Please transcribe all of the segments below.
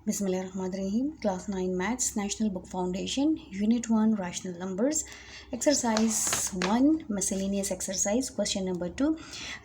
Bismillahirrahmanirrahim. Class 9 Maths, National Book Foundation, Unit 1, Rational Numbers, Exercise 1, Miscellaneous Exercise, Question number 2,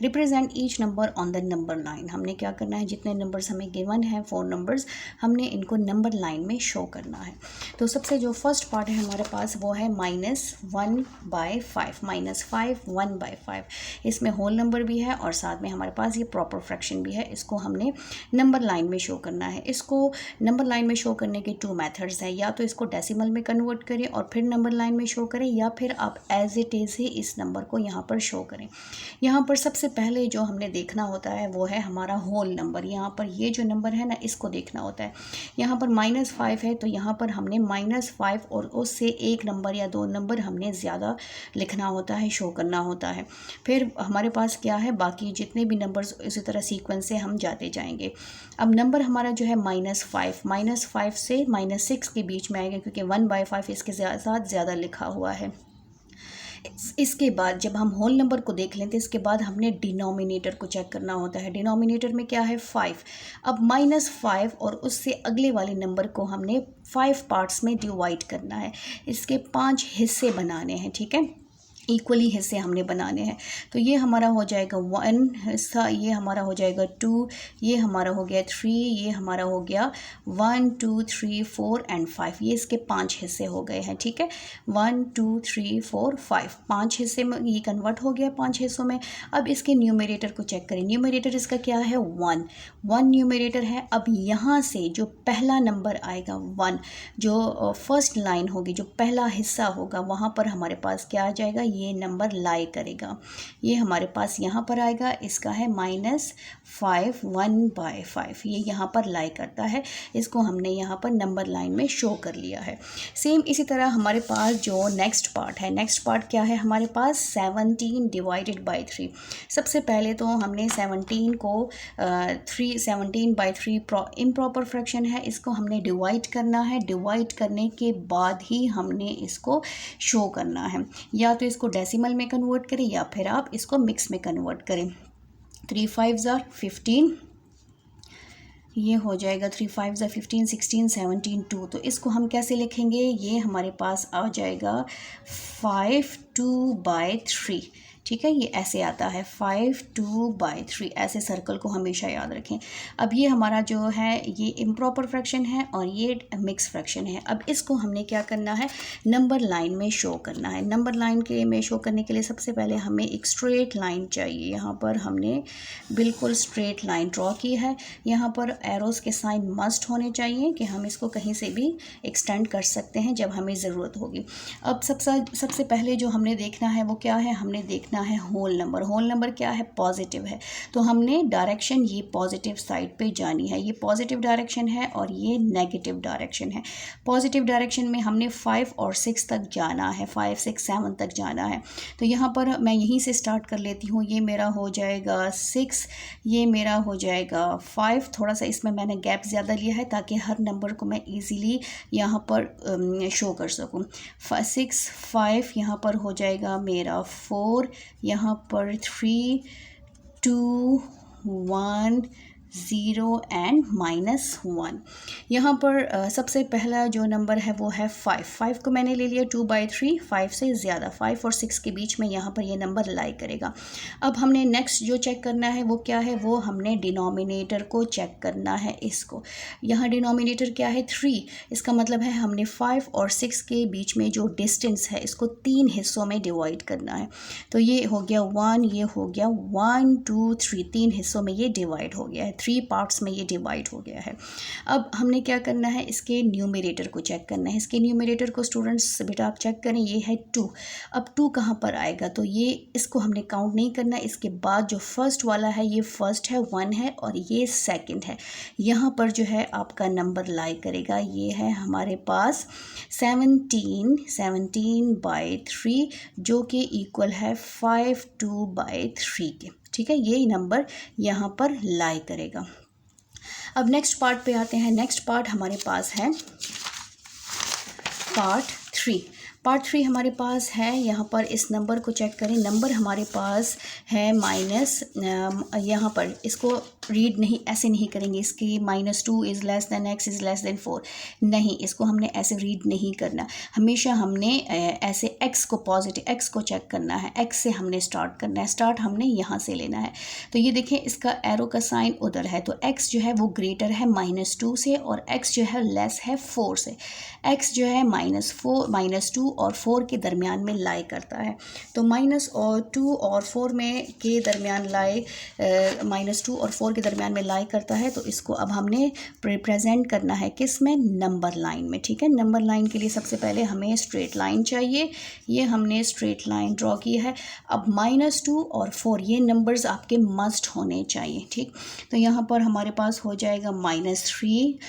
Represent each number on the number line. हमने क्या करना है, जितने numbers हमें given है 4 numbers, हमने इनको नंबर लाइन में शो करना है. तो सबसे जो फर्स्ट पार्ट है हमारे पास वो है -1/5, -5 1/5. इसमें होल नंबर भी है और साथ में हमारे पास ये प्रॉपर फ्रैक्शन भी है. इसको हमने नंबर लाइन में शो करना है. इसको नंबर लाइन में शो करने के 2 मेथड्स हैं. या तो इसको डेसिमल में कन्वर्ट करें और फिर नंबर लाइन में शो करें, या फिर आप एज इट इज़ ही इस नंबर को यहाँ पर शो करें. यहाँ पर सबसे पहले जो हमने देखना होता है वो है हमारा होल नंबर. यहाँ पर ये जो नंबर है ना, इसको देखना होता है. यहाँ पर -5 है तो यहाँ पर हमने -5 और उससे एक नंबर या 2 नंबर हमने ज़्यादा लिखना होता है, शो करना होता है. फिर हमारे पास क्या है, बाकी जितने भी नंबर्स इसी तरह सीक्वेंस से हम जाते जाएंगे. अब नंबर हमारा जो है -5 से -6 के बीच में आएगा, क्योंकि 1/5 इसके साथ ज़्यादा लिखा हुआ है. इसके बाद जब हम होल नंबर को देख लें तो इसके बाद हमने डिनोमिनेटर को चेक करना होता है. डिनोमिनेटर में क्या है, 5. अब -5 और उससे अगले वाले नंबर को हमने 5 पार्ट्स में डिवाइड करना है. इसके 5 हिस्से बनाने हैं, ठीक है, इक्वली हिस्से हमने बनाने हैं. तो ये हमारा हो जाएगा 1 हिस्सा, ये हमारा हो जाएगा 2, ये हमारा हो गया 3, ये हमारा हो गया 1 2 3 4 एंड 5. ये इसके 5 हिस्से हो गए हैं, ठीक है. 1 2 3 4 5 5 हिस्से में ये कन्वर्ट हो गया 5 हिस्सों में. अब इसके न्यूमरेटर को चेक करें. न्यूमरेटर इसका क्या है, 1 न्यूमरेटर है. अब यहाँ से जो पहला नंबर आएगा 1, जो फर्स्ट लाइन होगी, जो पहला हिस्सा होगा, वहाँ पर हमारे पास क्या आ जाएगा, ये नंबर लाई करेगा. ये हमारे पास यहाँ पर आएगा. इसका है -5 1/5. ये यहाँ पर लाई करता है. इसको हमने यहाँ पर नंबर लाइन में शो कर लिया है. सेम इसी तरह हमारे पास जो नेक्स्ट पार्ट है, नेक्स्ट पार्ट क्या है हमारे पास, 17 डिवाइडेड बाई 3. सबसे पहले तो हमने 17 को 17/3 इम्प्रॉपर फ्रैक्शन है, इसको हमने डिवाइड करना है. डिवाइड करने के बाद ही हमने इसको शो करना है. या तो इसको डेसिमल में कन्वर्ट करें या फिर आप इसको मिक्स में कन्वर्ट करें. 3 5 are 15, ये हो जाएगा 3 5 are 15 16 17 2. तो इसको हम कैसे लिखेंगे, ये हमारे पास आ जाएगा 5 2/3, ठीक है. ये ऐसे आता है 5 2/3. ऐसे सर्कल को हमेशा याद रखें. अब ये हमारा जो है ये इम्प्रॉपर फ्रैक्शन है और ये मिक्स फ्रैक्शन है. अब इसको हमने क्या करना है, नंबर लाइन में शो करना है. नंबर लाइन के में शो करने के लिए सबसे पहले हमें एक स्ट्रेट लाइन चाहिए. यहाँ पर हमने बिल्कुल स्ट्रेट लाइन ड्रॉ की है. यहाँ पर एरोस के साइन मस्ट होने चाहिए कि हम इसको कहीं से भी एक्सटेंड कर सकते हैं जब हमें ज़रूरत होगी. अब सबसे पहले जो हमने देखना है वो क्या है, हमने देखना है होल नंबर. होल नंबर क्या है, पॉजिटिव है. तो हमने डायरेक्शन ये पॉजिटिव साइड पे जानी है. ये पॉजिटिव डायरेक्शन है और ये नेगेटिव डायरेक्शन है. पॉजिटिव डायरेक्शन में हमने 5 और 6 तक जाना है, 5 6 7 तक जाना है. तो यहाँ पर मैं यहीं से स्टार्ट कर लेती हूँ. ये मेरा हो जाएगा 6, ये मेरा हो जाएगा 5. थोड़ा सा इसमें मैंने गैप ज़्यादा लिया है ताकि हर नंबर को मैं ईजीली यहाँ पर शो कर सकूँ. 6 5 यहाँ पर हो जाएगा मेरा 4, यहाँ पर 3 2 1 0 एंड -1. यहाँ पर सबसे पहला जो नंबर है वो है 5 को मैंने ले लिया 2/3. 5 से ज़्यादा, 5 और 6 के बीच में यहाँ पर ये नंबर लाई करेगा. अब हमने नेक्स्ट जो चेक करना है वो क्या है, वो हमने डिनोमिनेटर को चेक करना है. इसको यहाँ डिनोमिनेटर क्या है, 3. इसका मतलब है हमने 5 और 6 के बीच में जो डिस्टेंस है इसको 3 हिस्सों में डिवाइड करना है. तो ये हो गया 1, ये हो गया 1 2 3, 3 हिस्सों में ये डिवाइड हो गया है. 3 पार्ट्स में ये डिवाइड हो गया है. अब हमने क्या करना है, इसके न्यूमरेटर को चेक करना है. इसके न्यूमरेटर को स्टूडेंट्स बेटा आप चेक करें, ये है 2. अब 2 कहाँ पर आएगा, तो ये इसको हमने काउंट नहीं करना. इसके बाद जो फर्स्ट वाला है ये फर्स्ट है, 1 है, और ये सेकंड है. यहाँ पर जो है आपका नंबर लाई करेगा. ये है हमारे पास 17/3 जो कि इक्वल है 5 2/3 के, ठीक है. ये नंबर यहाँ पर लाई करेगा. अब नेक्स्ट पार्ट पे आते हैं. नेक्स्ट पार्ट हमारे पास है पार्ट 3. पार्ट 3 हमारे पास है, यहाँ पर इस नंबर को चेक करें। नंबर हमारे पास है माइनस, यहाँ पर इसको रीड नहीं, ऐसे नहीं करेंगे इसकी -2 is less than x is less than 4, नहीं, इसको हमने ऐसे रीड नहीं करना। हमेशा हमने ऐसे x को पॉजिटिव x को चेक करना है, x से हमने स्टार्ट करना है, स्टार्ट हमने यहाँ से लेना है। तो ये देखें इसका एरो का साइन उधर है, तो x जो है वो ग्रेटर है -2 से और x जो है लेस है 4 से। x जो है -2 और 4 के दरमियान में लाई करता है, तो -2 और 4 में के दरमियान लाई, -2 और 4 के दरमियान में लाई करता है। तो इसको अब हमने प्रेजेंट करना है किस में, नंबर लाइन में। ठीक है, नंबर लाइन के लिए सबसे पहले हमें स्ट्रेट लाइन चाहिए, ये हमने स्ट्रेट लाइन ड्रॉ की है। अब -2 और 4 ये नंबर्स आपके मस्ट होने चाहिए। ठीक, तो यहाँ पर हमारे पास हो जाएगा -3,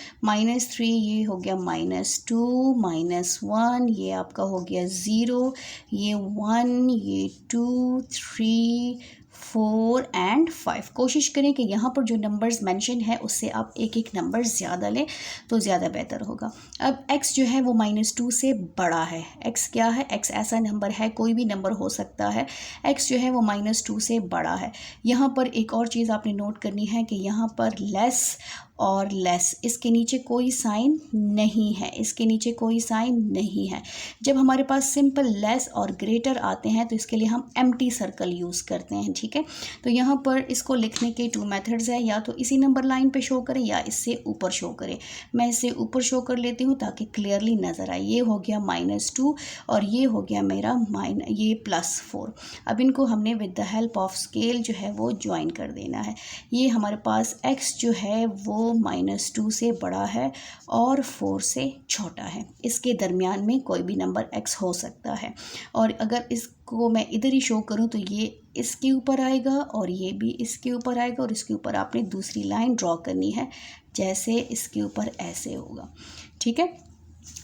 ये हो गया -2, -1, ये आपका हो गया 0, ये 1, ये 2, 3, 4 एंड 5। कोशिश करें कि यहाँ पर जो नंबर्स मेंशन है उससे आप एक एक नंबर ज़्यादा लें तो ज़्यादा बेहतर होगा। अब x जो है वो -2 से बड़ा है। x क्या है, x ऐसा नंबर है, कोई भी नंबर हो सकता है, x जो है वो -2 से बड़ा है। यहाँ पर एक और चीज़ आपने नोट करनी है कि यहाँ पर लेस और लेस, इसके नीचे कोई साइन नहीं है, इसके नीचे कोई साइन नहीं है। जब हमारे पास सिंपल लेस और ग्रेटर आते हैं तो इसके लिए हम एम्प्टी सर्कल यूज़ करते हैं। ठीक है, तो यहाँ पर इसको लिखने के 2 मेथड्स हैं, या तो इसी नंबर लाइन पे शो करें या इससे ऊपर शो करें। मैं इससे ऊपर शो कर लेती हूँ ताकि क्लियरली नज़र आए। ये हो गया -2 और ये हो गया मेरा ये +4। अब इनको हमने with the help of scale जो है वो ज्वाइन कर देना है। ये हमारे पास x जो है वो -2 से बड़ा है और 4 से छोटा है, इसके दरमियान में कोई भी नंबर x हो सकता है। और अगर इसको मैं इधर ही शो करूं तो ये इसके ऊपर आएगा और ये भी इसके ऊपर आएगा, और इसके ऊपर आपने दूसरी लाइन ड्रॉ करनी है, जैसे इसके ऊपर ऐसे होगा। ठीक है,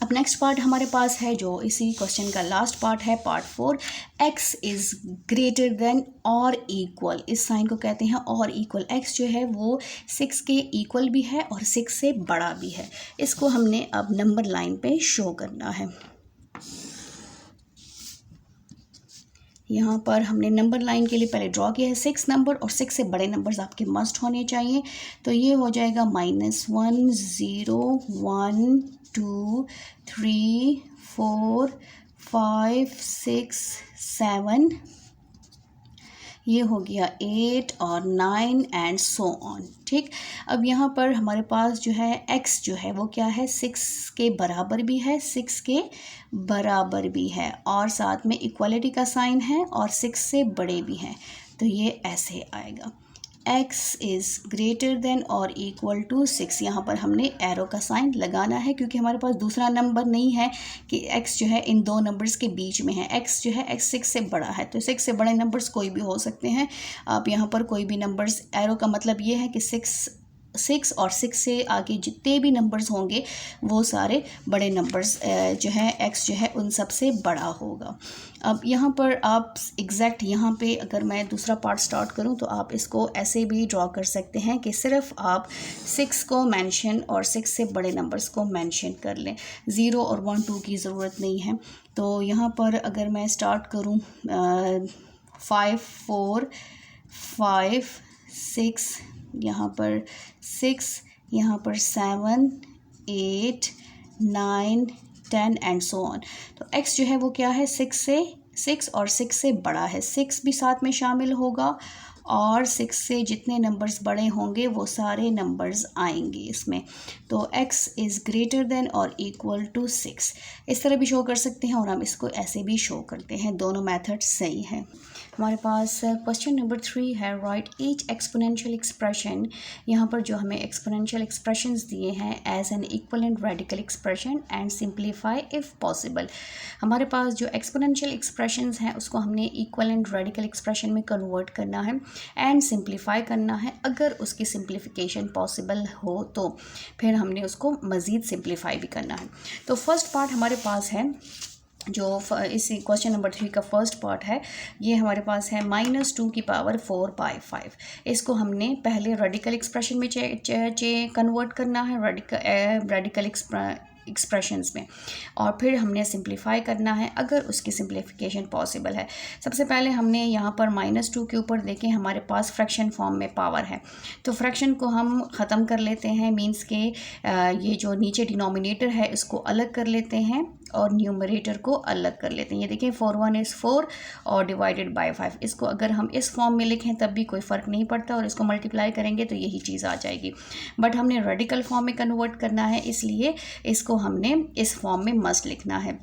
अब नेक्स्ट पार्ट हमारे पास है जो इसी क्वेश्चन का लास्ट पार्ट है, part 4। x is greater than और इक्वल, इस साइन को कहते हैं और इक्वल। x जो है वो 6 के इक्वल भी है और 6 से बड़ा भी है। इसको हमने अब नंबर लाइन पे शो करना है। यहाँ पर हमने नंबर लाइन के लिए पहले ड्रॉ किया है 6 नंबर, और 6 से बड़े नंबर्स आपके मस्ट होने चाहिए। तो ये हो जाएगा -1, 0, 1, 2, 3, 4, 5, 6, 7, ये हो गया 8 और 9 एंड सो ऑन। ठीक, अब यहाँ पर हमारे पास जो है x जो है वो क्या है, 6 के बराबर भी है, 6 के बराबर भी है, और साथ में इक्वलिटी का साइन है और 6 से बड़े भी हैं। तो ये ऐसे आएगा, x इज़ ग्रेटर देन और इक्वल टू 6। यहाँ पर हमने एरो का साइन लगाना है क्योंकि हमारे पास दूसरा नंबर नहीं है कि x जो है इन दो नंबर्स के बीच में है। x जो है x 6 से बड़ा है, तो 6 से बड़े नंबर्स कोई भी हो सकते हैं। आप यहाँ पर कोई भी नंबर्स, एरो का मतलब ये है कि 6 और 6 से आगे जितने भी नंबर्स होंगे वो सारे बड़े नंबर्स जो है x जो है उन सब से बड़ा होगा। अब यहाँ पर आप एग्जैक्ट यहाँ पे अगर मैं दूसरा पार्ट स्टार्ट करूँ तो आप इसको ऐसे भी ड्रॉ कर सकते हैं कि सिर्फ आप 6 को मेंशन और 6 से बड़े नंबर्स को मेंशन कर लें, 0 और 1, 2 की ज़रूरत नहीं है। तो यहाँ पर अगर मैं स्टार्ट करूँ 5, 4, 5, 6, यहाँ पर 6, यहाँ पर 7, 8, 9, 10 एंड सो ऑन। तो x जो है वो क्या है, 6 और 6 से बड़ा है, 6 भी साथ में शामिल होगा और 6 से जितने नंबर्स बड़े होंगे वो सारे नंबर्स आएंगे इसमें। तो x इज़ ग्रेटर देन और इक्वल टू 6, इस तरह भी शो कर सकते हैं और हम इसको ऐसे भी शो करते हैं, दोनों मेथड सही हैं। हमारे पास क्वेश्चन नंबर 3 है, राइट ईच एक्सपोनेंशियल एक्सप्रेशन। यहाँ पर जो हमें एक्सपोनेंशियल एक्सप्रेशंस दिए हैं as an equivalent radical expression and simplify if possible. हमारे पास जो एक्सपोनेंशियल एक्सप्रेशंस हैं उसको हमने इक्वलेंट रेडिकल एक्सप्रेशन में कन्वर्ट करना है एंड सिंप्लीफाई करना है। अगर उसकी सिंप्लीफिकेशन पॉसिबल हो तो फिर हमने उसको मज़ीद सिंप्लीफाई भी करना है। तो फर्स्ट पार्ट हमारे पास है जो इसी क्वेश्चन नंबर 3 का फर्स्ट पार्ट है, ये हमारे पास है -2 की पावर 4/5। इसको हमने पहले रेडिकल एक्सप्रेशन में कन्वर्ट करना है, रेडिकल एक्सप्रेशंस में, और फिर हमने सिंप्लीफाई करना है अगर उसकी सिंप्लीफिकेशन पॉसिबल है। सबसे पहले हमने यहाँ पर -2 के ऊपर देखें हमारे पास फ्रैक्शन फॉर्म में पावर है, तो फ्रैक्शन को हम ख़त्म कर लेते हैं, मींस के ये जो नीचे डिनोमिनेटर है इसको अलग कर लेते हैं और न्यूमरेटर को अलग कर लेते हैं। ये देखें 4 1 is 4 और डिवाइडेड बाय 5, इसको अगर हम इस फॉर्म में लिखें तब भी कोई फ़र्क नहीं पड़ता, और इसको मल्टीप्लाई करेंगे तो यही चीज़ आ जाएगी। बट हमने रेडिकल फॉर्म में कन्वर्ट करना है, इसलिए इसको हमने इस फॉर्म में मस्ट लिखना है।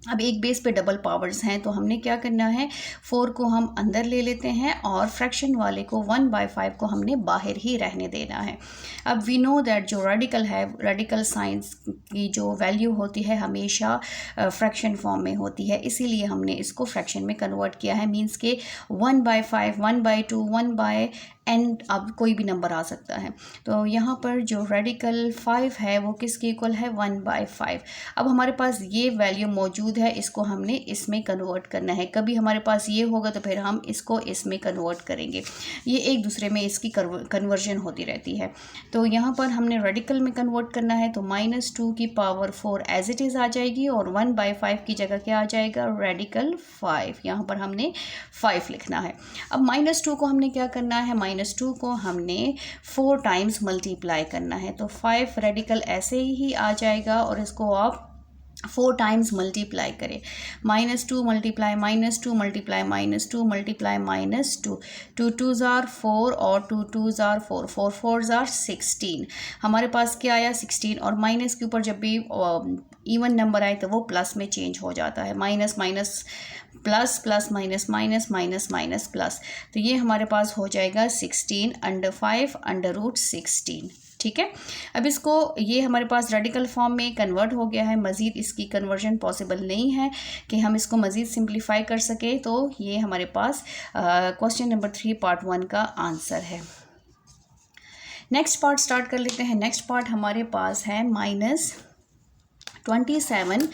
अब एक बेस पे डबल पावर्स हैं, तो हमने क्या करना है, 4 को हम अंदर ले लेते हैं और फ्रैक्शन वाले को 1/5 को हमने बाहर ही रहने देना है। अब वी नो दैट जो रेडिकल है, रेडिकल साइंस की जो वैल्यू होती है हमेशा फ्रैक्शन फॉर्म में होती है, इसीलिए हमने इसको फ्रैक्शन में कन्वर्ट किया है। मींस के 1/5, 1/2, 1/n, अब कोई भी नंबर आ सकता है। तो यहाँ पर जो रेडिकल 5 है वो किसके इक्वल है, 1/5। अब हमारे पास ये वैल्यू मौजूद है, इसको हमने इसमें कन्वर्ट करना है। कभी हमारे पास ये होगा तो फिर हम इसको इसमें कन्वर्ट करेंगे, ये एक दूसरे में इसकी कन्वर्जन होती रहती है। तो यहाँ पर हमने रेडिकल में कन्वर्ट करना है, तो -2 की पावर 4 एज इट इज़ आ जाएगी और 1/5 की जगह क्या आ जाएगा, रेडिकल 5। यहाँ पर हमने 5 लिखना है। अब -2 को हमने क्या करना है, -2 को हमने 4 टाइम्स मल्टीप्लाई करना है, तो 5 रेडिकल ऐसे ही आ जाएगा और इसको आप 4 टाइम्स मल्टीप्लाई करें। -2 multiply -2 multiply -2 multiply -2, 2 2s are 4 और 2 2s are 4, 4 4s are 16। हमारे पास क्या आया, 16, और माइनस के ऊपर जब भी इवन नंबर आए तो वो प्लस में चेंज हो जाता है, minus minus plus, plus minus minus, minus minus plus, तो ये हमारे पास हो जाएगा 16/5√16। ठीक है, अब इसको, ये हमारे पास रेडिकल फॉर्म में कन्वर्ट हो गया है, मज़ीद इसकी कन्वर्जन पॉसिबल नहीं है कि हम इसको मज़ीद सिंप्लीफाई कर सकें, तो ये हमारे पास क्वेश्चन नंबर 3 पार्ट 1 का आंसर है। नेक्स्ट पार्ट स्टार्ट कर लेते हैं। नेक्स्ट पार्ट हमारे पास है -27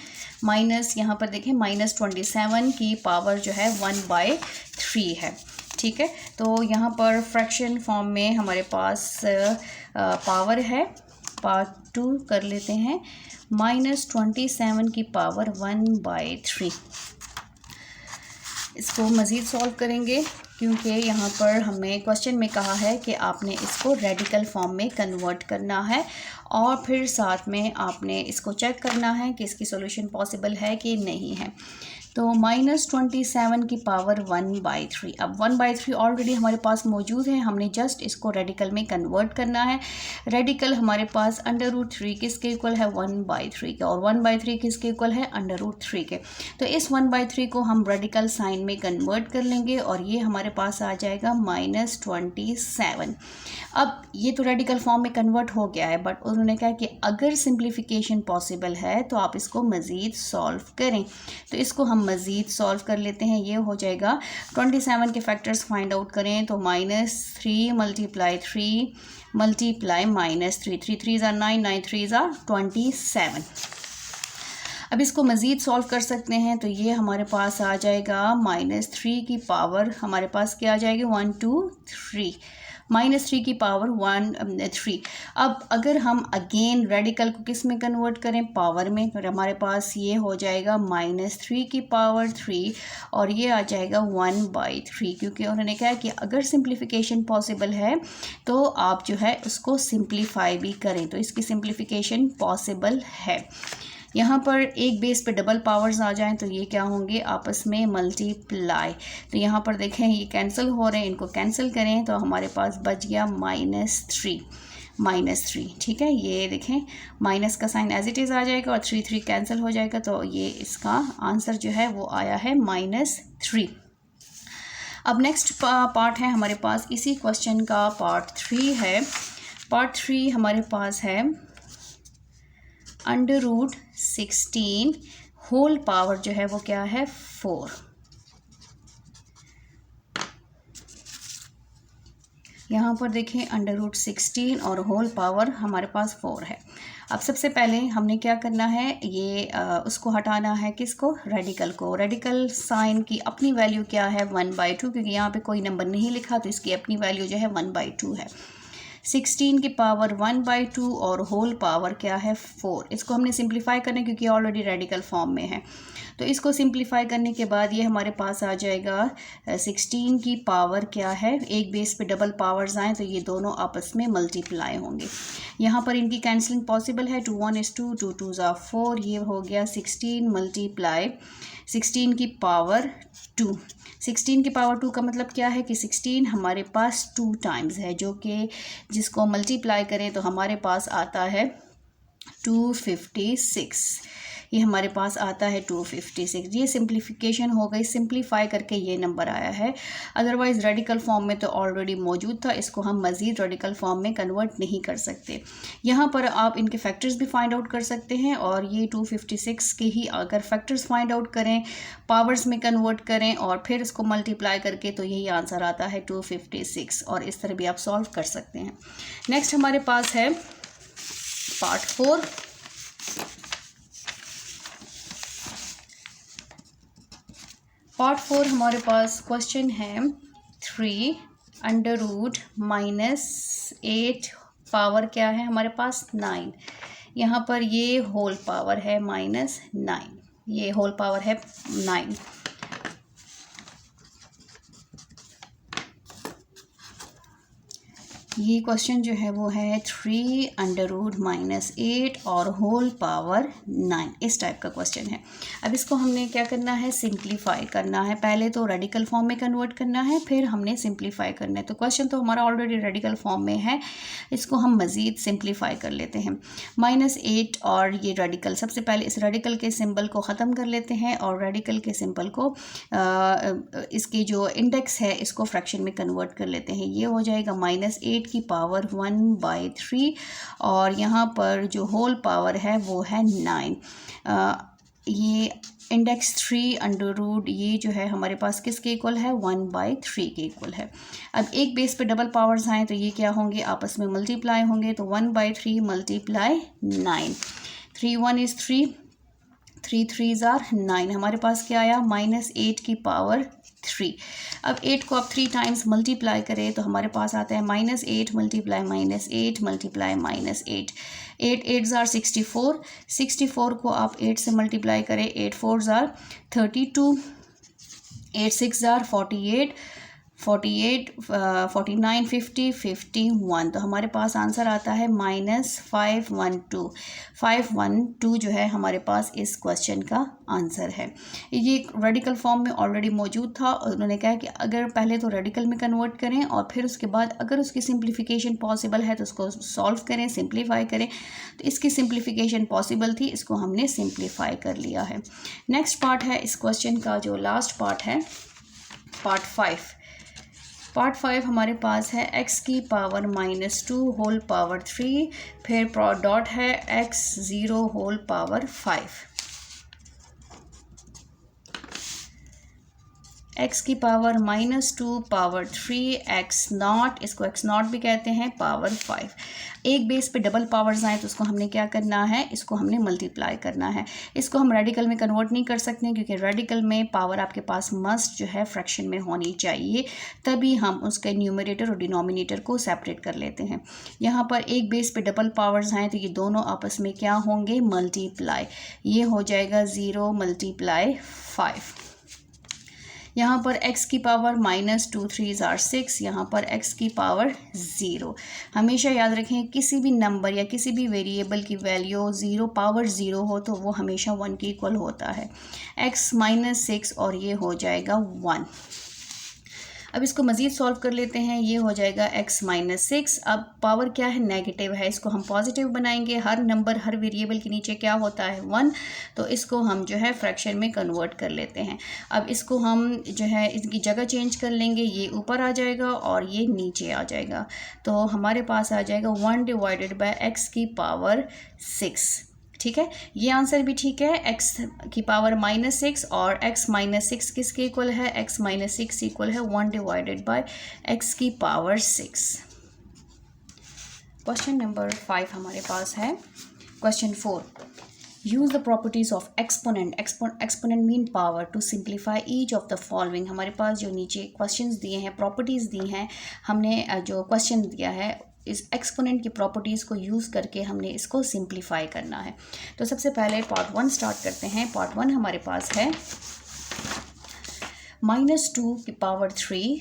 माइनस, यहाँ पर देखें -27 की पावर जो है 1/3 है। ठीक है, तो यहाँ पर फ्रैक्शन फॉर्म में हमारे पास पावर है, पार्ट 2 कर लेते हैं, -27 की पावर 1/3। इसको मज़ीद सॉल्व करेंगे क्योंकि यहाँ पर हमें क्वेश्चन में कहा है कि आपने इसको रेडिकल फॉर्म में कन्वर्ट करना है और फिर साथ में आपने इसको चेक करना है कि इसकी सॉल्यूशन पॉसिबल है कि नहीं है। तो -27 की पावर 1/3, अब 1/3 ऑलरेडी हमारे पास मौजूद है, हमने जस्ट इसको रेडिकल में कन्वर्ट करना है। रेडिकल हमारे पास √3 किसके इक्वल है, 1/3 के, और 1/3 किसके इक्वल है, √3 के। तो इस 1/3 को हम रेडिकल साइन में कन्वर्ट कर लेंगे और ये हमारे पास आ जाएगा -27। अब ये तो रेडिकल फॉर्म में कन्वर्ट हो गया है, बट उन्होंने कहा कि अगर सिंप्लीफिकेशन पॉसिबल है तो आप इसको मज़ीद सॉल्व करें, तो इसको हम मज़ीद सॉल्व कर लेते हैं। ये हो जाएगा 27 के फैक्टर्स फाइंड आउट करें तो -3 multiply 3 multiply -3, 3 3s are 9, 9 3s are 27। अब इसको मज़ीद सॉल्व कर सकते हैं, तो ये हमारे पास आ जाएगा -3 की पावर, हमारे पास क्या आ जाएगी, 1 2 3, -3 की पावर 3। अब अगर हम अगेन रेडिकल को किस में कन्वर्ट करें, पावर में, तो हमारे पास ये हो जाएगा -3 की पावर 3 और ये आ जाएगा 1/3, क्योंकि उन्होंने कहा कि अगर सिंप्लीफिकेशन पॉसिबल है तो आप जो है उसको सिंप्लीफाई भी करें, तो इसकी सिंप्लीफिकेशन पॉसिबल है। यहाँ पर एक बेस पे डबल पावर्स आ जाएं तो ये क्या होंगे, आपस में मल्टीप्लाई। तो यहाँ पर देखें ये कैंसिल हो रहे हैं, इनको कैंसिल करें तो हमारे पास बच गया -3। ठीक है, ये देखें माइनस का साइन एज इट इज़ आ जाएगा और 3 3 कैंसिल हो जाएगा, तो ये इसका आंसर जो है वो आया है -3। अब नेक्स्ट पार्ट है हमारे पास इसी क्वेश्चन का पार्ट 3 है। पार्ट 3 हमारे पास है √16 होल पावर जो है वो क्या है, 4। यहाँ पर देखें √16 और होल पावर हमारे पास 4 है। अब सबसे पहले हमने क्या करना है, ये उसको हटाना है, किसको, रेडिकल को। रेडिकल साइन की अपनी वैल्यू क्या है, 1/2, क्योंकि यहाँ पे कोई नंबर नहीं लिखा तो इसकी अपनी वैल्यू जो है 1/2 है। 16 की पावर 1/2 और होल पावर क्या है 4। इसको हमने सिंप्लीफाई करना है क्योंकि ऑलरेडी रेडिकल फॉर्म में है। तो इसको सिंप्लीफाई करने के बाद ये हमारे पास आ जाएगा 16 की पावर क्या है, एक बेस पे डबल पावर्स आएँ तो ये दोनों आपस में मल्टीप्लाई होंगे। यहाँ पर इनकी कैंसलिंग पॉसिबल है, 2 1 is 2, 2 2 are 4, ये हो गया 16 मल्टीप्लाई 16 की पावर 2। 16 की पावर 2 का मतलब क्या है कि 16 हमारे पास 2 टाइम्स है, जो कि जिसको मल्टीप्लाई करें तो हमारे पास आता है 256। ये हमारे पास आता है 256। ये सिंप्लीफिकेशन हो गई, सिंप्लीफाई करके ये नंबर आया है। अदरवाइज़ रेडिकल फॉर्म में तो ऑलरेडी मौजूद था, इसको हम मज़ीद रेडिकल फॉर्म में कन्वर्ट नहीं कर सकते। यहाँ पर आप इनके फैक्टर्स भी फाइंड आउट कर सकते हैं और ये 256 के ही अगर फैक्टर्स फाइंड आउट करें, पावर्स में कन्वर्ट करें और फिर इसको मल्टीप्लाई करके तो यही आंसर आता है 256, और इस तरह भी आप सॉल्व कर सकते हैं। नेक्स्ट हमारे पास है पार्ट 4। पार्ट 4 हमारे पास क्वेश्चन है 3 अंडर रूट -8 पावर क्या है हमारे पास 9। यहाँ पर ये होल पावर है -9, ये होल पावर है 9। ये क्वेश्चन जो है वो है 3 अंडर रूट -8 और होल पावर 9, इस टाइप का क्वेश्चन है। अब इसको हमने क्या करना है, सिंप्लीफाई करना है। पहले तो रेडिकल फॉर्म में कन्वर्ट करना है, फिर हमने सिंप्लीफाई करना है। तो क्वेश्चन तो हमारा ऑलरेडी रेडिकल फॉर्म में है, इसको हम मज़ीद सिंप्लीफाई कर लेते हैं। -8 और ये रेडिकल, सबसे पहले इस रेडिकल के सिंबल को ख़त्म कर लेते हैं और रेडिकल के सिंबल को इसकी जो इंडेक्स है इसको फ्रैक्शन में कन्वर्ट कर लेते हैं। ये हो जाएगा -8 की पावर 1/3 और यहाँ पर जो होल पावर है वो है 9। ये इंडेक्स 3 अंडर रूट ये जो है हमारे पास किसके इक्वल है, 1/3 के इक्वल है। अब एक बेस पे डबल पावर्स आए तो ये क्या होंगे, आपस में मल्टीप्लाई होंगे। तो 1/3 मल्टीप्लाई 9, 3 1 is 3, 3 3s are 9। हमारे पास क्या आया, -8 की पावर 3। अब 8 को आप 3 टाइम्स मल्टीप्लाई करें तो हमारे पास आता है -8 मल्टीप्लाई -8 मल्टीप्लाई -8, 8 8s are 64। 64 को आप 8 से मल्टीप्लाई करें, 8 4s are 32, 8 6s are 48, 48 49 50 51। तो हमारे पास आंसर आता है -512। 512 जो है हमारे पास इस क्वेश्चन का आंसर है। ये रेडिकल फॉर्म में ऑलरेडी मौजूद था और उन्होंने कहा कि अगर पहले तो रेडिकल में कन्वर्ट करें और फिर उसके बाद अगर उसकी सिंप्लीफिकेशन पॉसिबल है तो उसको सॉल्व करें, सिंप्लीफाई करें। तो इसकी सिंप्लीफिकेशन पॉसिबल थी, इसको हमने सिंप्लीफाई कर लिया है। नेक्स्ट पार्ट है इस क्वेश्चन का, जो लास्ट पार्ट है पार्ट 5। पार्ट 5 हमारे पास है x की पावर -2 होल पावर 3, फिर डॉट है x0 होल पावर 5। x की पावर -2 पावर 3 x0, इसको x0 भी कहते हैं, पावर 5। एक बेस पे डबल पावर्स आए तो उसको हमने क्या करना है, इसको हमने मल्टीप्लाई करना है। इसको हम रेडिकल में कन्वर्ट नहीं कर सकते क्योंकि रेडिकल में पावर आपके पास मस्ट जो है फ्रैक्शन में होनी चाहिए, तभी हम उसके न्यूमरेटर और डिनोमिनेटर को सेपरेट कर लेते हैं। यहाँ पर एक बेस पे डबल पावर्स आए तो ये दोनों आपस में क्या होंगे, मल्टीप्लाई। ये हो जाएगा 0 मल्टीप्लाई 5। यहाँ पर x की पावर -2 3s are 6, यहाँ पर x की पावर 0। हमेशा याद रखें किसी भी नंबर या किसी भी वेरिएबल की वैल्यू 0 पावर 0 हो तो वो हमेशा 1 के इक्वल होता है। x -6 और ये हो जाएगा 1। अब इसको मज़ीद सॉल्व कर लेते हैं, ये हो जाएगा x -6। अब पावर क्या है, नेगेटिव है, इसको हम पॉजिटिव बनाएंगे। हर नंबर हर वेरिएबल के नीचे क्या होता है, 1, तो इसको हम जो है फ्रैक्शन में कन्वर्ट कर लेते हैं। अब इसको हम जो है इसकी जगह चेंज कर लेंगे, ये ऊपर आ जाएगा और ये नीचे आ जाएगा। तो हमारे पास आ जाएगा 1 डिवाइडेड बाय x की पावर 6। ठीक है, ये आंसर भी ठीक है। x की पावर -6 और x -6 किसके इक्वल है, x -6 इक्वल है 1 डिवाइडेड बाय x की पावर 6। क्वेश्चन नंबर 5 हमारे पास है question 4। Use the properties of exponent, exponent mean power, to simplify each of the following. हमारे पास जो नीचे क्वेश्चंस दिए हैं, प्रॉपर्टीज़ दी हैं, हमने जो क्वेश्चन दिया है इस एक्सपोनेंट की प्रॉपर्टीज़ को यूज़ करके हमने इसको सिंप्लीफाई करना है। तो सबसे पहले पार्ट 1 स्टार्ट करते हैं। पार्ट 1 हमारे पास है -2 की power 3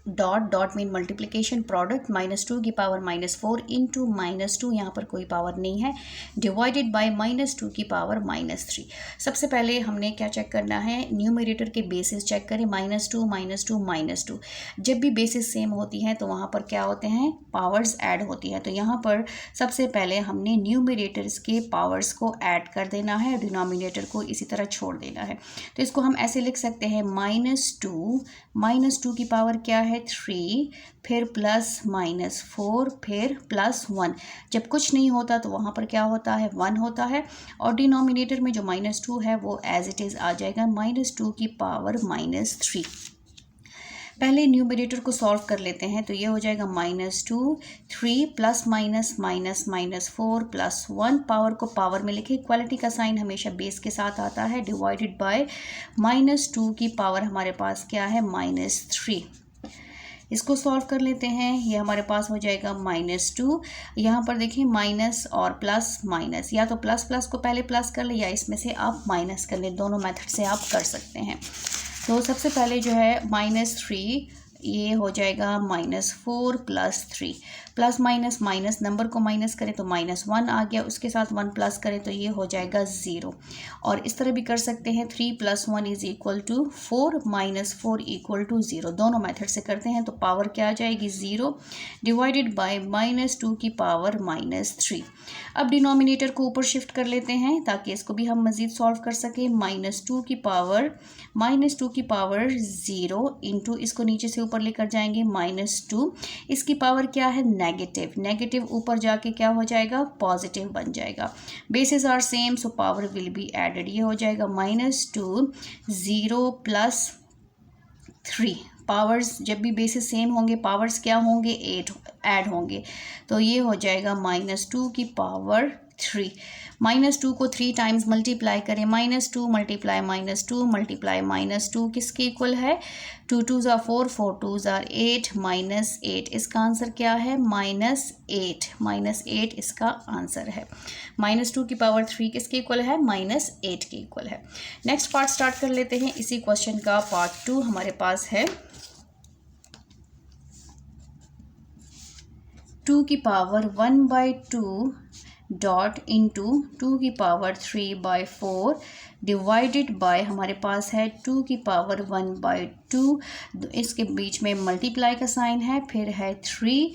dot dot mean multiplication product -2 की पावर -4 इंटू -2, यहाँ पर कोई पावर नहीं है, डिवाइडेड बाय -2 की पावर -3। सबसे पहले हमने क्या चेक करना है, न्यूमरेटर के बेसिस चेक करें, -2 -2 -2। जब भी बेसिस सेम होती हैं तो वहाँ पर क्या होते हैं, पावर्स ऐड होती है। तो यहाँ पर सबसे पहले हमने न्यूमरेटर्स के पावर्स को ऐड कर देना है, डिनोमिनेटर को इसी तरह छोड़ देना है। तो इसको हम ऐसे लिख सकते हैं, -2 की पावर क्या है 3, फिर +-4, फिर +1। जब कुछ नहीं होता तो वहाँ पर क्या होता है, 1 होता है, और डिनोमिनेटर में जो -2 है वो एज इट इज़ आ जाएगा -2 की पावर -3। पहले न्यूमरेटर को सॉल्व कर लेते हैं। तो ये हो जाएगा -2, 3 +-4 +1। पावर को पावर में लिखे, इक्वालिटी का साइन हमेशा बेस के साथ आता है, डिवाइडेड बाय -2 की पावर हमारे पास क्या है, -3। इसको सॉल्व कर लेते हैं। ये हमारे पास हो जाएगा -2। यहाँ पर देखिए माइनस और प्लस माइनस, या तो प्लस प्लस को पहले प्लस कर ले या इसमें से आप माइनस कर ले, दोनों मेथड से आप कर सकते हैं। तो सबसे पहले जो है -3, ये हो जाएगा -4 +3, प्लस माइनस माइनस, नंबर को माइनस करें तो -1 आ गया, उसके साथ 1 प्लस करें तो ये हो जाएगा 0। और इस तरह भी कर सकते हैं, 3 + 1 = 4, -4 = 0। दोनों मेथड से करते हैं तो पावर क्या आ जाएगी, 0, डिवाइडेड बाय -2 की पावर -3। अब डिनोमिनेटर को ऊपर शिफ्ट कर लेते हैं ताकि इसको भी हम मज़ीद सॉल्व कर सकें। -2 की पावर 0 इंटू, इसको नीचे से ऊपर लेकर जाएंगे, -2, इसकी पावर क्या है, नेगेटिव ऊपर जाके क्या हो जाएगा, पॉजिटिव बन जाएगा। Basis are same so power will be added. ये हो जाएगा -2, 0 + 3। पावर्स जब भी बेसिस सेम होंगे, पावर्स क्या होंगे, 8 ऐड होंगे। तो ये हो जाएगा -2 की पावर 3। -2 को 3 टाइम्स मल्टीप्लाई करें, -2 मल्टीप्लाई -2 मल्टीप्लाई -2 किसके इक्वल है, 2 × 2 = 4, 4 × 2 = 8, -8। इसका आंसर क्या है, -8 इसका आंसर है। -2 की पावर 3 किसके इक्वल है, -8 के इक्वल है। नेक्स्ट पार्ट स्टार्ट कर लेते हैं। इसी क्वेश्चन का पार्ट 2 हमारे पास है, 2 की पावर 1/2 डॉट इंटू 2 की पावर 3/4 डिवाइडेड बाय, हमारे पास है 2 की पावर 1/2, इसके बीच में मल्टीप्लाई का साइन है, फिर है 3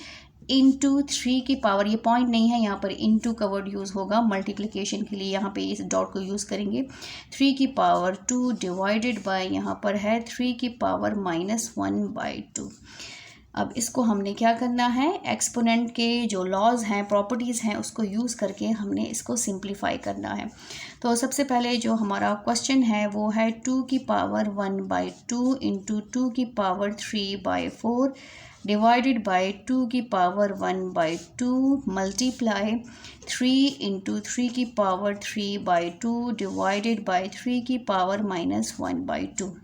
इंटू 3 की पावर, ये पॉइंट नहीं है, यहाँ पर इंटू का वर्ड यूज़ होगा मल्टीप्लिकेशन के लिए, यहाँ पे इस डॉट को यूज़ करेंगे, 3 की पावर 2 डिवाइडेड बाय, यहाँ पर है 3 की पावर -1/2। अब इसको हमने क्या करना है, एक्सपोनेंट के जो लॉज हैं, प्रॉपर्टीज़ हैं, उसको यूज़ करके हमने इसको सिंप्लीफाई करना है। तो सबसे पहले जो हमारा क्वेश्चन है वो है 2 की पावर 1/2 इंटू 2 की पावर 3/4 डिवाइडेड बाय 2 की पावर 1/2 मल्टीप्लाई 3 इंटू 3 की पावर 3/2 डिवाइडेड बाय 3 की पावर -1/2।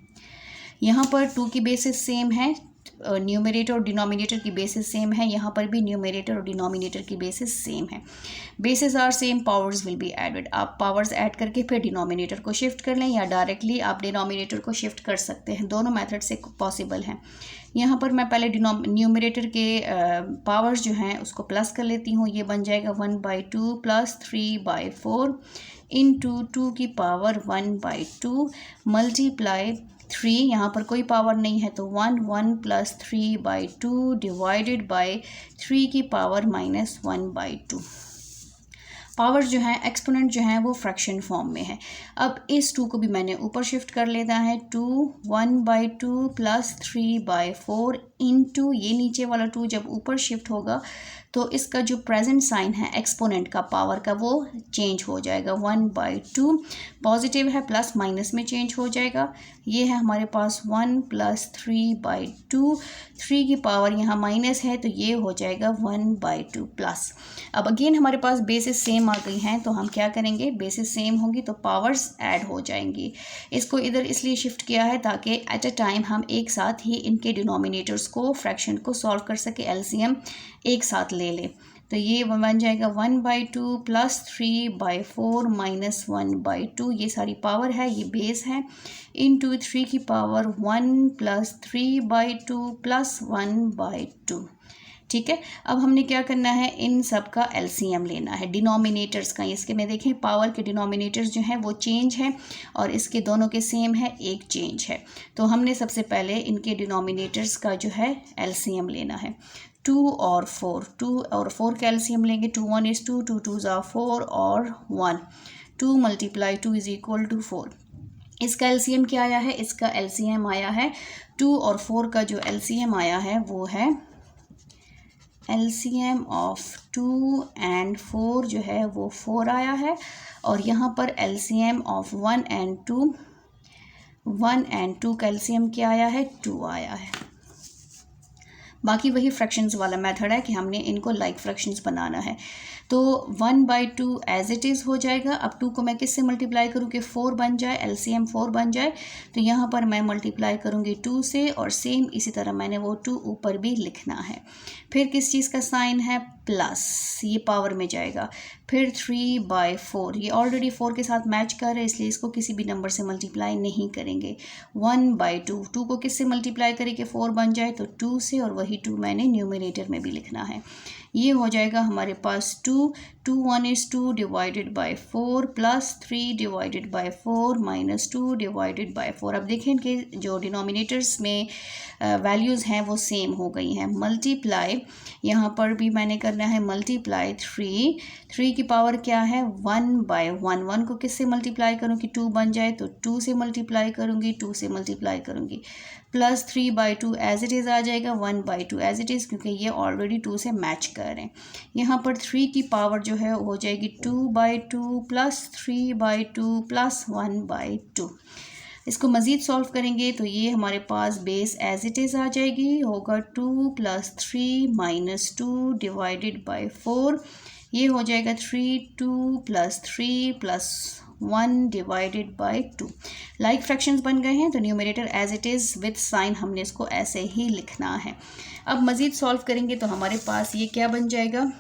यहाँ पर 2 की बेसिस सेम है, न्यूमरेटर और डिनोमिनेटर की बेसिस सेम है, यहाँ पर भी न्यूमरेटर और डिनोमिनेटर की बेसिस सेम है। Basis are same, powers will be added. आप पावर्स ऐड करके फिर डिनोमिनेटर को शिफ्ट कर लें या डायरेक्टली आप डिनोमिनेटर को शिफ्ट कर सकते हैं, दोनों मेथड से पॉसिबल हैं। यहाँ पर मैं पहले न्यूमरेटर के पावर्स जो हैं उसको प्लस कर लेती हूँ। ये बन जाएगा 1/2 + 3/4 इंटू 2 की पावर 1/2 मल्टीप्लाई 3, यहाँ पर कोई पावर नहीं है तो 1 + 3/2 डिवाइडेड बाय 3 की पावर -1/2। पावर्स जो हैं, एक्सपोनेंट जो हैं वो फ्रैक्शन फॉर्म में है। अब इस 2 को भी मैंने ऊपर शिफ्ट कर लेना है, 2 1/2 + 3/4 इंटू, ये नीचे वाला 2 जब ऊपर शिफ्ट होगा तो इसका जो प्रेजेंट साइन है एक्सपोनेंट का, पावर का, वो चेंज हो जाएगा, 1/2 पॉजिटिव है, प्लस माइनस में चेंज हो जाएगा। ये है हमारे पास 1 + 3/2, 3 की पावर यहाँ माइनस है तो ये हो जाएगा 1/2 प्लस। अब अगेन हमारे पास बेसिस सेम सेम आ गई हैं तो हम क्या करेंगे, बेसिस सेम होंगी तो पावर्स ऐड हो जाएंगी। इसको इधर इसलिए शिफ्ट किया है ताकि एट अ टाइम हम एक साथ ही इनके डिनोमिनेटर्स को, फ्रैक्शन को सॉल्व कर सके, एलसीएम एक साथ ले लें। तो ये बन जाएगा 1/2 प्लस 3/4 माइनस 1/2, ये सारी पावर है, ये बेस है, इंटू 3 की पावर 1 प्लस 3/2 प्लस 1/2। ठीक है, अब हमने क्या करना है, इन सब का एलसीएम लेना है, डिनोमिनेटर्स का। इसके में देखें पावर के डिनोमिनेटर्स जो हैं वो चेंज है और इसके दोनों के सेम है, एक चेंज है। तो हमने सबसे पहले इनके डिनोमिनेटर्स का जो है एलसीएम लेना है। 2 और 4, 2 और 4 का एलसीएम लेंगे। 2 1 is 2, 2 2 are 4 और 1, 2 × 2 is equal to 4। इसका एलसीएम क्या आया है, इसका एलसीएम आया है 2 और 4 का जो एलसीएम आया है वो है LCM ऑफ 2 and 4 जो है वो 4 आया है, और यहाँ पर LCM ऑफ 1 and 2 का LCM क्या आया है, 2 आया है। बाकी वही फ्रैक्शंस वाला मेथड है कि हमने इनको लाइक फ्रैक्शंस बनाना है। तो 1/2 एज इट इज़ हो जाएगा। अब 2 को मैं किससे मल्टीप्लाई करूँ कि 4 बन जाए, एलसीएम 4 बन जाए, तो यहाँ पर मैं मल्टीप्लाई करूँगी 2 से, और सेम इसी तरह मैंने वो 2 ऊपर भी लिखना है। फिर किस चीज़ का साइन है, प्लस, ये पावर में जाएगा। फिर 3/4, ये ऑलरेडी 4 के साथ मैच कर रहा है इसलिए इसको किसी भी नंबर से मल्टीप्लाई नहीं करेंगे। 1/2, 2 को किससे मल्टीप्लाई करें कि 4 बन जाए, तो 2 से, और वही 2 मैंने न्यूमरेटर में भी लिखना है। ये हो जाएगा हमारे पास 2 1 is 2 divided by 4 plus 3 divided by 4 minus 2 divided by 4। अब देखें कि जो डिनोमिनेटर्स में वैल्यूज़ हैं वो सेम हो गई हैं। मल्टीप्लाई, यहाँ पर भी मैंने करना है मल्टीप्लाई 3 की पावर क्या है, 1/1। 1 को किससे मल्टीप्लाई करूँ कि 2 बन जाए, तो 2 से मल्टीप्लाई करूँगी, 2 से मल्टीप्लाई करूँगी, प्लस 3/2 एज इट इज़ आ जाएगा, 1/2 एज इट इज़, क्योंकि ये ऑलरेडी 2 से मैच कर रहे हैं। यहाँ पर 3 की पावर जो है हो जाएगी 2/2 प्लस 3/2 प्लस 1/2। इसको मज़ीद सॉल्व करेंगे तो ये हमारे पास बेस एज इट इज़ आ जाएगी, होगा 2 + 3 - 2 डिवाइडेड बाई 4। ये हो जाएगा 3 2 + 3 + 1 डिवाइडेड बाई 2। लाइक फ्रैक्शंस बन गए हैं तो numerator as it is with sign हमने इसको ऐसे ही लिखना है। अब मज़ीद सॉल्व करेंगे तो हमारे पास ये क्या बन जाएगा,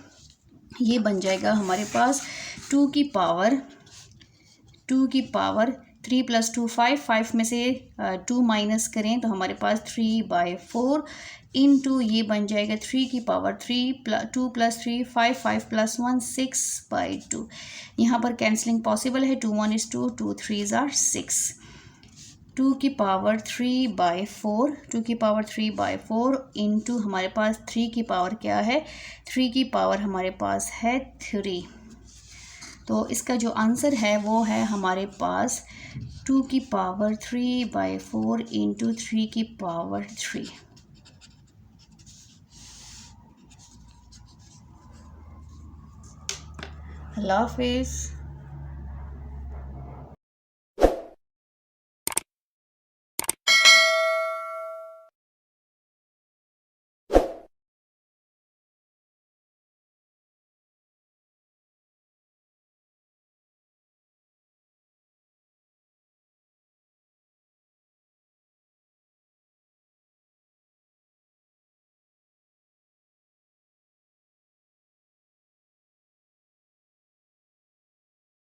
ये बन जाएगा हमारे पास 2 की पावर 3 + 2 5 में से 2 माइनस करें तो हमारे पास 3/4 इंटू ये बन जाएगा 3 की पावर 2 + 3 5 + 1 6/2। यहाँ पर कैंसलिंग पॉसिबल है, 2 1 is 2, 2 3s are 6। 2 की पावर 3/4 इंटू हमारे पास 3 की पावर क्या है, 3 की पावर हमारे पास है 3। तो इसका जो आंसर है वो है हमारे पास 2 की पावर 3/4 इंटू 3 की पावर 3। अल्लाह हाफिज़।